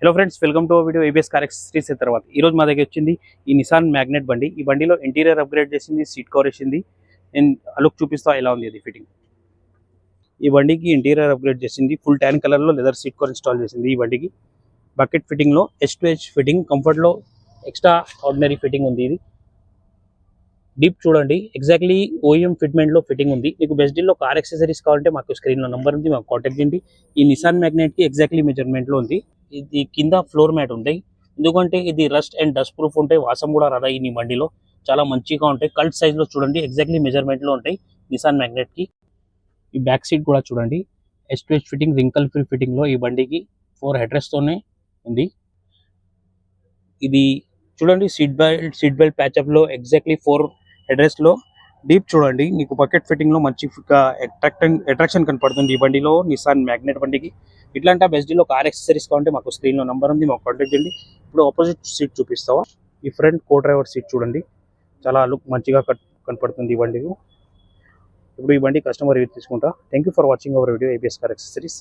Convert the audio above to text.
Hello friends, welcome to video ABS car accessories. తర్వాత ఈరోజు మా దగ్గర వచ్చింది ఈ నిసాన్ మ్యాగ్నెట్ బండి. ఈ బండిలో ఇంటీరియర్ అప్గ్రేడ్ చేసింది, సీట్ కవర్ వేసింది. నేను లుక్ చూపిస్తా ఎలా ఉంది అది ఫిట్టింగ్. ఈ బండికి ఇంటీరియర్ అప్గ్రేడ్ చేసింది, ఫుల్ ట్యాన్ కలర్లో లెదర్ సీట్ కవర్ ఇన్స్టాల్ చేసింది. ఈ బండికి బకెట్ ఫిట్టింగ్లో H2H ఫిట్టింగ్, కంఫర్ట్లో ఎక్స్ట్రా ఆర్డినరీ ఫిట్టింగ్ ఉంది. ఇది డీప్ చూడండి, ఎగ్జాక్ట్లీ ఓఎం ఫిట్మెంట్లో ఫిట్టింగ్ ఉంది. మీకు బెస్ట్ డీల్లో కార్ యాక్సెసరీస్ కావాలంటే మాకు స్క్రీన్లో నెంబర్ ఉంది, మాకు కాంటాక్ట్ చేయండి. ఈ నిసాన్ మ్యాగ్నెట్కి ఎగ్జాక్ట్లీ మెజర్మెంట్లో ఉంది. ఇది కింద ఫ్లోర్ మ్యాట్ ఉంటాయి, ఎందుకంటే ఇది రస్ట్ అండ్ డస్ట్ ప్రూఫ్ ఉంటాయి. వాసం కూడా రాదా ఈ బండిలో, చాలా మంచిగా ఉంటాయి. కల్ట్ సైజ్లో చూడండి, ఎగ్జాక్ట్లీ మెజర్మెంట్లో ఉంటాయి నిసాన్ మ్యాగ్నెట్కి. ఈ బ్యాక్ సీట్ కూడా చూడండి, H2H ఫిట్టింగ్, రింకల్ ఫ్రీ ఫిట్టింగ్లో ఈ బండికి 4 హెడ్రెస్ట్తోనే ఉంది. ఇది చూడండి, సీట్ బెల్ట్ ప్యాచప్లో ఎగ్జాక్ట్లీ 4 హెడ్రెస్ట్లో. డీప్ చూడండి, నీకు బకెట్ ఫిట్టింగ్లో మంచిగా అట్రాక్షన్ కనపడుతుంది ఈ బండిలో. నిసాన్ మ్యాగ్నెట్ బండికి ఇట్లాంటి బెస్ట్ డీల్లో కార్ యాక్సెసరీస్ కావాలంటే మాకు స్క్రీన్లో నెంబర్ ఉంది, మాకు కాంటాక్ట్ చేయండి. ఇప్పుడు ఆపోజిట్ సీట్ చూపిస్తావా? ఈ ఫ్రంట్ కో డ్రైవర్ సీట్ చూడండి, చాలా లుక్ మంచిగా కనపడుతుంది ఈ బండికి. ఇప్పుడు ఈ బండి కస్టమర్ రివ్యూ తీసుకుంటా. Thank you for watching our video ABS car accessories.